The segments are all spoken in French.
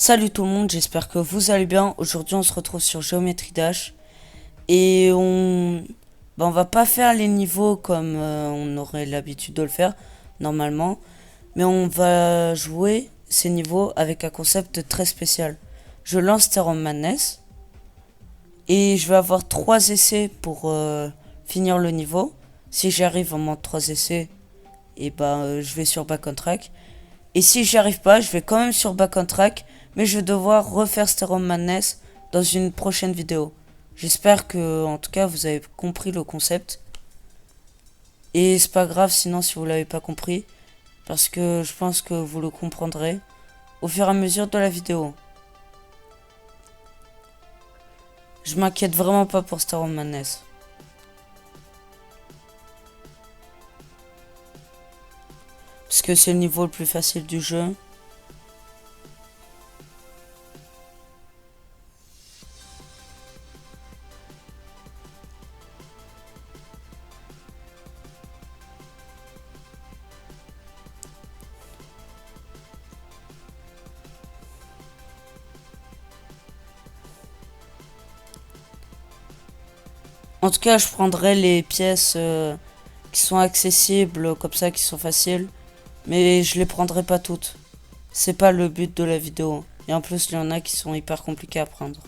Salut tout le monde, j'espère que vous allez bien. Aujourd'hui on se retrouve sur Geometry Dash et on va pas faire les niveaux comme on aurait l'habitude de le faire normalement, mais on va jouer ces niveaux avec un concept très spécial. Je lance Theorem Madness et je vais avoir 3 essais pour finir le niveau. Si j'arrive en moins de 3 essais, et je vais sur Back on Track. Et si j'y arrive pas, je vais quand même sur Back on Track, mais je vais devoir refaire Theorem Madness dans une prochaine vidéo. J'espère que, en tout cas, vous avez compris le concept. Et c'est pas grave sinon si vous l'avez pas compris, parce que je pense que vous le comprendrez au fur et à mesure de la vidéo. Je m'inquiète vraiment pas pour Theorem Madness. Parce que c'est le niveau le plus facile du jeu. En tout cas, je prendrai les pièces qui sont accessibles, comme ça, qui sont faciles. Mais je les prendrai pas toutes. C'est pas le but de la vidéo. Et en plus, il y en a qui sont hyper compliqués à prendre.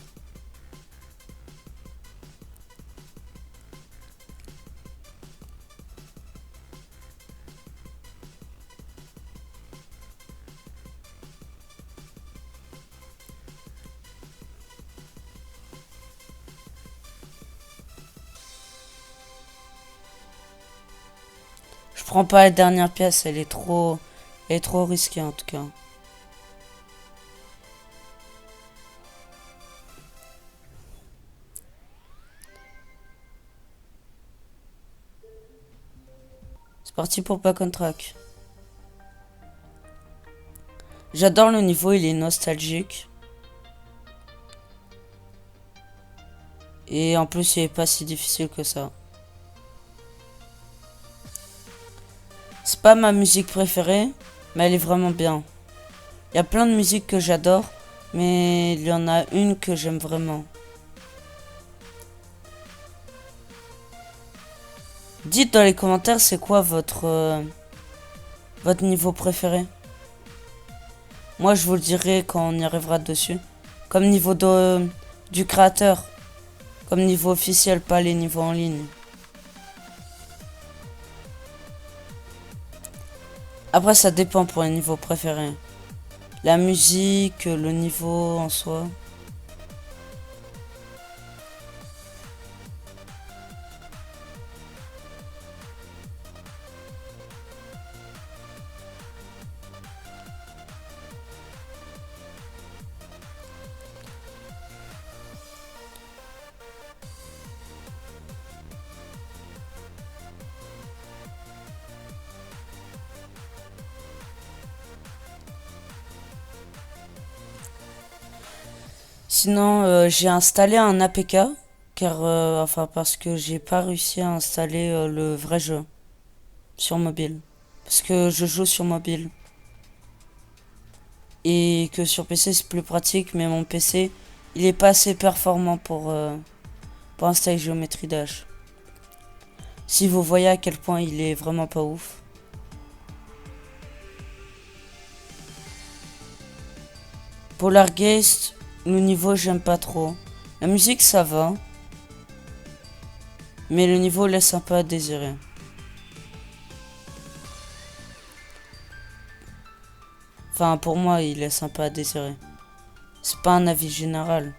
Je prends pas la dernière pièce, elle est trop risquée en tout cas. C'est parti pour Back on Track. J'adore le niveau, il est nostalgique. Et en plus, il est pas si difficile que ça. C'est pas ma musique préférée, mais elle est vraiment bien. Il y a plein de musiques que j'adore, mais il y en a une que j'aime vraiment. Dites dans les commentaires c'est quoi votre niveau préféré. Moi je vous le dirai quand on y arrivera dessus. Comme niveau du créateur. Comme niveau officiel, pas les niveaux en ligne. Après ça dépend pour les niveaux préférés. La musique, le niveau en soi. Sinon, j'ai installé un APK, car, parce que j'ai pas réussi à installer le vrai jeu sur mobile. Parce que je joue sur mobile. Et que sur PC c'est plus pratique, mais mon PC, il est pas assez performant pour installer Geometry Dash. Si vous voyez à quel point il est vraiment pas ouf. Polargeist, le niveau j'aime pas trop. La musique ça va, mais le niveau laisse un peu à désirer. Enfin pour moi il laisse un peu à désirer. C'est pas un avis général.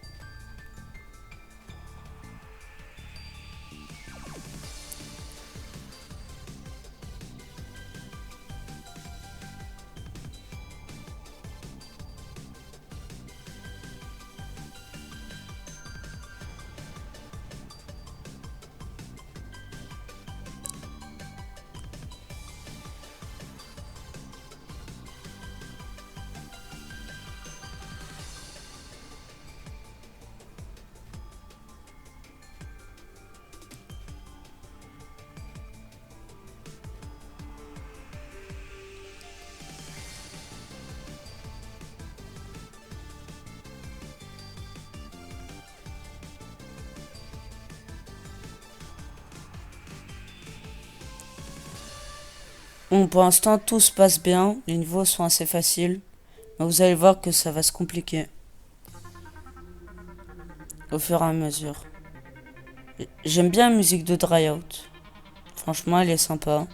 Bon, pour l'instant, tout se passe bien. Les niveaux sont assez faciles. Mais vous allez voir que ça va se compliquer au fur et à mesure. J'aime bien la musique de Dry Out. Franchement, elle est sympa.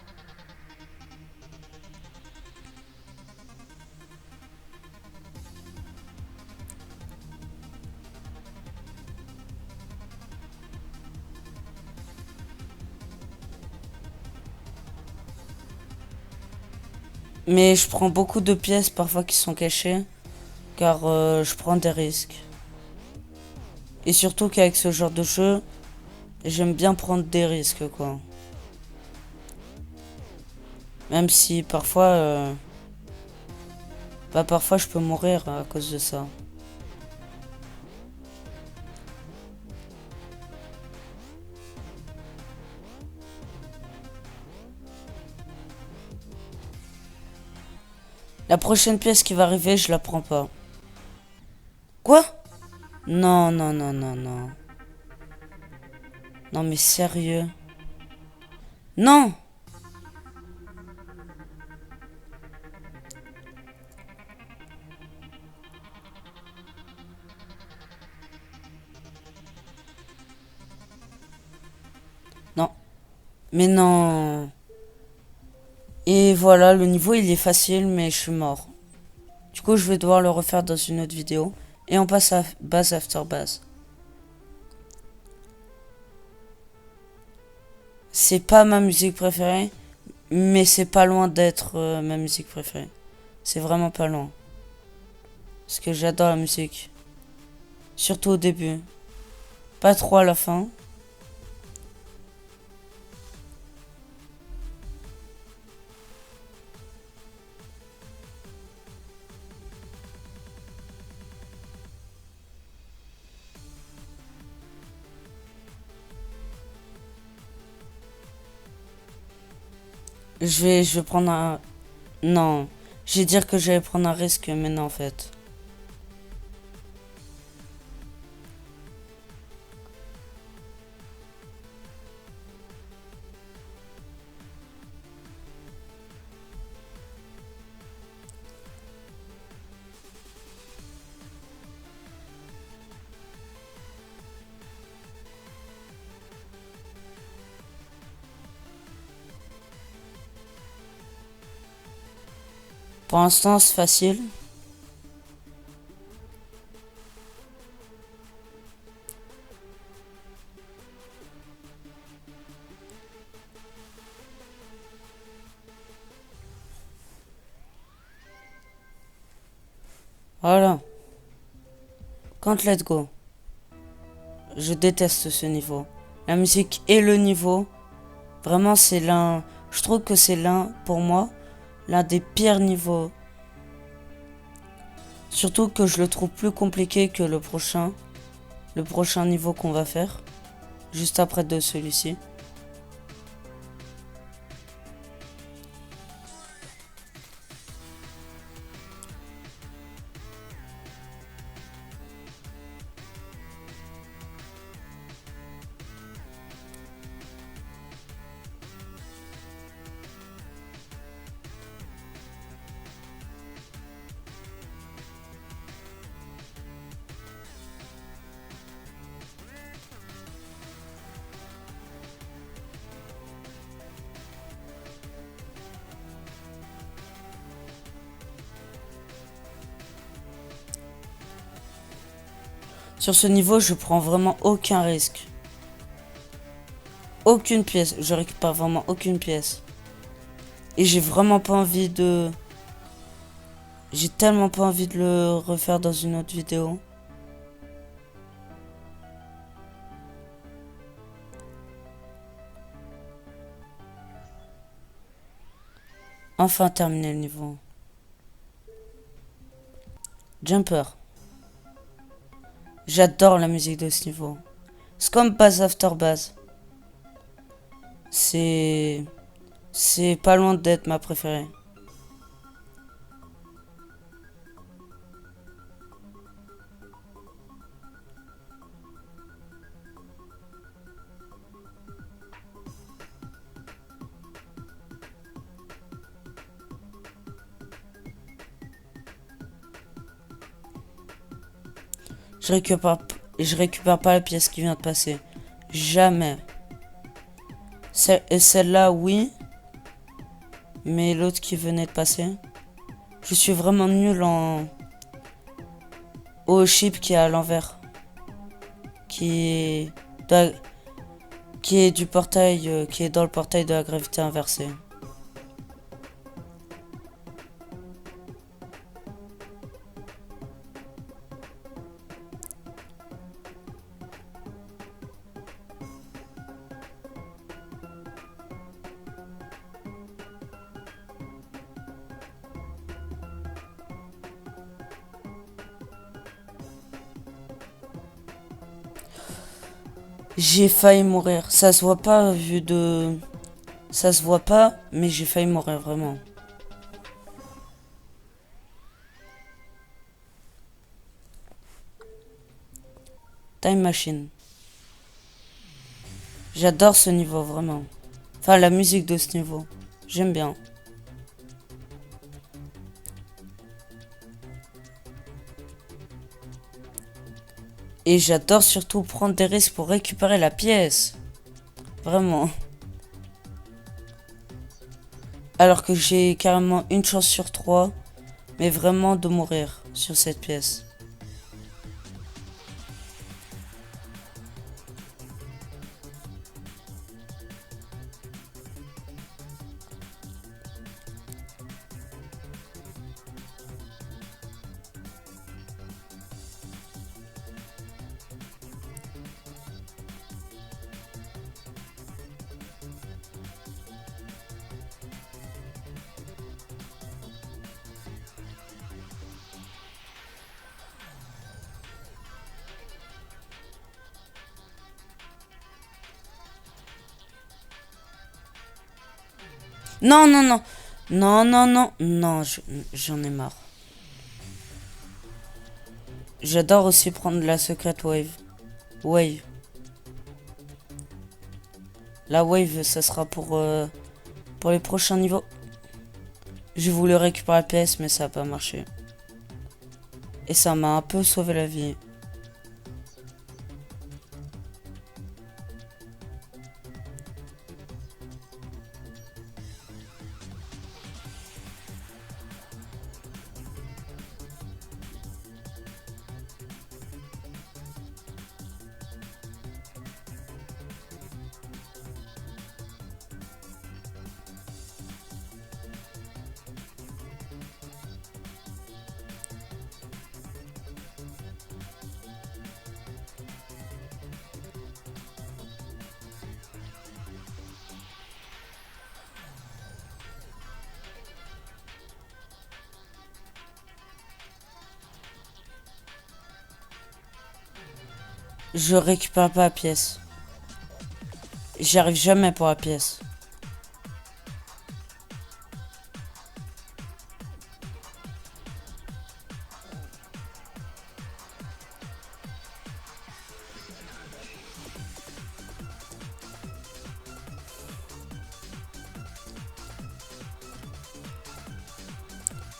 Mais je prends beaucoup de pièces parfois qui sont cachées. Car je prends des risques. Et surtout qu'avec ce genre de jeu, j'aime bien prendre des risques, quoi. Même si parfois, parfois je peux mourir à cause de ça. La prochaine pièce qui va arriver, je la prends pas. Quoi? Non, non, non, non, non. Non, mais sérieux? Non! Non. Mais non. Et voilà, le niveau il est facile, mais je suis mort. Du coup, je vais devoir le refaire dans une autre vidéo. Et on passe à base after base. C'est pas ma musique préférée, mais c'est pas loin d'être ma musique préférée. C'est vraiment pas loin. Parce que j'adore la musique. Surtout au début. Pas trop à la fin. Je vais prendre un... Non. Je vais dire que j'allais prendre un risque, mais non en fait. Pour l'instant, c'est facile. Voilà. Quand let's go. Je déteste ce niveau. La musique et le niveau. Vraiment, c'est l'un... Je trouve que c'est l'un, pour moi, l'un des pires niveaux. Surtout que je le trouve plus compliqué que le prochain. Le prochain niveau qu'on va faire. Juste après de celui-ci. Sur ce niveau, je prends vraiment aucun risque. Aucune pièce. Je récupère vraiment aucune pièce. Et j'ai vraiment pas envie de... J'ai tellement pas envie de le refaire dans une autre vidéo. Enfin terminer le niveau. Jumper. J'adore la musique de ce niveau. C'est comme Base After Base. C'est pas loin d'être ma préférée. Je récupère, je récupère pas la pièce qui vient de passer. Jamais. Celle-là, oui. Mais l'autre qui venait de passer. Je suis vraiment nul au chip qui est à l'envers. Qui est du portail, qui est dans le portail de la gravité inversée. J'ai failli mourir. Ça se voit pas vu de... Ça se voit pas, mais j'ai failli mourir vraiment. Time Machine. J'adore ce niveau vraiment. Enfin la musique de ce niveau. J'aime bien. Et j'adore surtout prendre des risques pour récupérer la pièce. Vraiment. Alors que j'ai carrément une chance sur 3. Mais vraiment de mourir sur cette pièce. Non, non, non. Non, non, non. Non, j'en ai marre. J'adore aussi prendre la Secret Wave. Wave. La Wave, ça sera pour les prochains niveaux. J'ai voulu récupérer la pièce, mais ça n'a pas marché. Et ça m'a un peu sauvé la vie. Je récupère pas la pièce. J'y arrive jamais pour la pièce.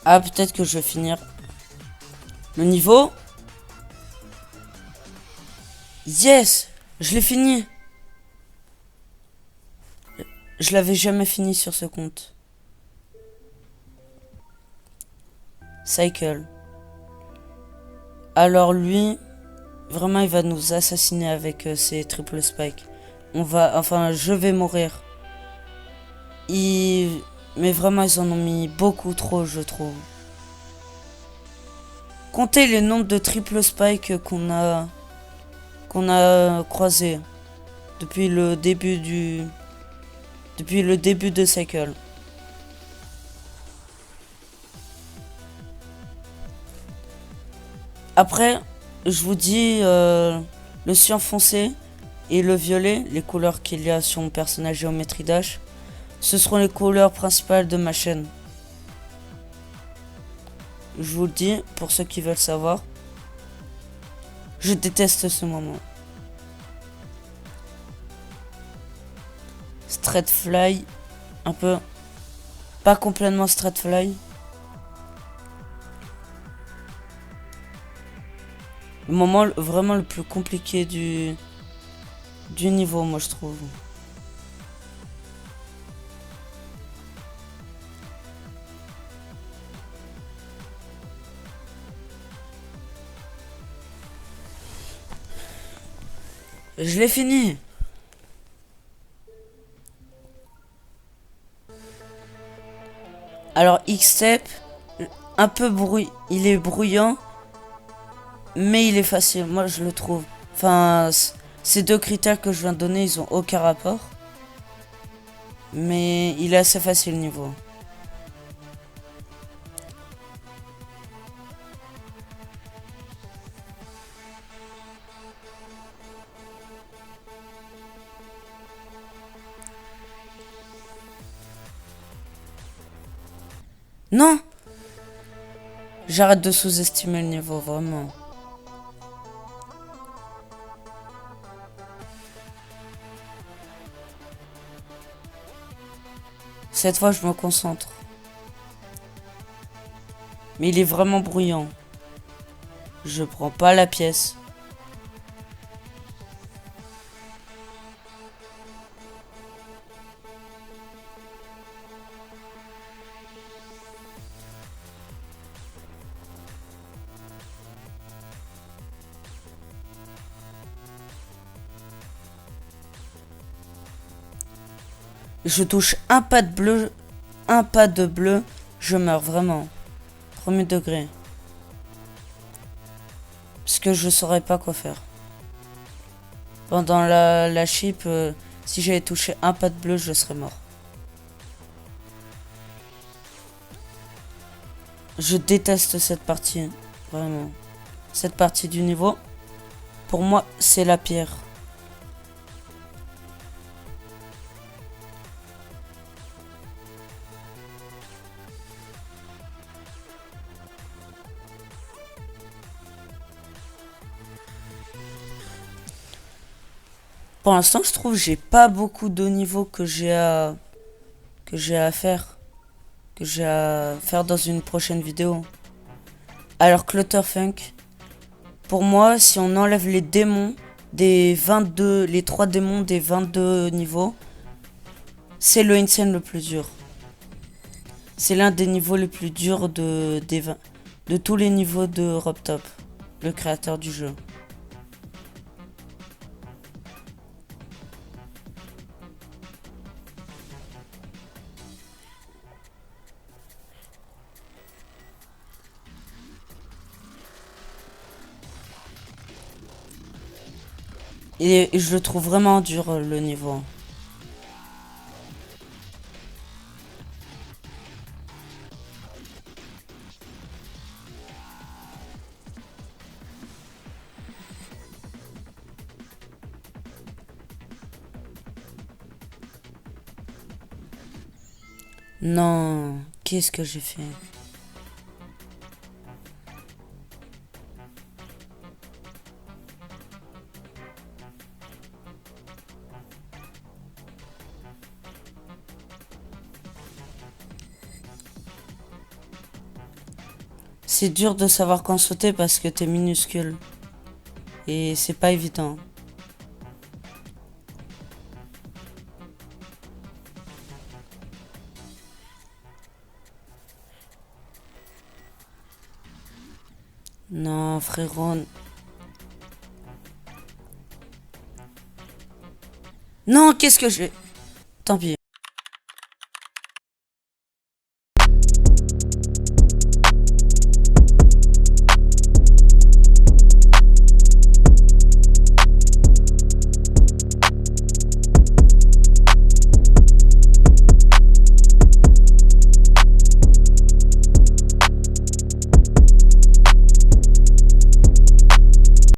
Ah, peut-être que je vais finir le niveau. Yes, je l'ai fini. Je l'avais jamais fini sur ce compte. Cycle. Alors lui, vraiment il va nous assassiner avec ses triple spikes. Enfin je vais mourir. Mais vraiment ils en ont mis beaucoup trop je trouve. Comptez les nombres de triple spikes qu'on a croisé depuis le début de Cycle. Après, je vous dis le cyan foncé et le violet, les couleurs qu'il y a sur mon personnage Geometry Dash, ce seront les couleurs principales de ma chaîne. Je vous le dis pour ceux qui veulent savoir. Je déteste ce moment. Straight fly, un peu, pas complètement straight fly. Le moment vraiment le plus compliqué du niveau, moi je trouve. Je l'ai fini. Alors X-Step, un peu il est bruyant, mais il est facile, moi je le trouve. Enfin, ces deux critères que je viens de donner, ils ont aucun rapport. Mais il est assez facile niveau. Non! J'arrête de sous-estimer le niveau, vraiment. Cette fois, je me concentre. Mais il est vraiment bruyant. Je prends pas la pièce. Je touche un pas de bleu, je meurs vraiment. Premier degré. Parce que je saurais pas quoi faire. Pendant la chip, si j'avais touché un pas de bleu, je serais mort. Je déteste cette partie, vraiment. Cette partie du niveau, pour moi, c'est la pire. Pour l'instant, je trouve que j'ai pas beaucoup de niveaux que j'ai à faire, que j'ai à faire dans une prochaine vidéo. Alors Clutterfunk, pour moi, si on enlève les démons des 22, les 3 démons des 22 niveaux, c'est le insane le plus dur. C'est l'un des niveaux les plus durs de tous les niveaux de Robtop, le créateur du jeu. Et je le trouve vraiment dur le niveau. Non, qu'est-ce que j'ai fait? C'est dur de savoir quand sauter parce que t'es minuscule. Et c'est pas évident. Non, frérot. Non, qu'est-ce que j'ai? Tant pis.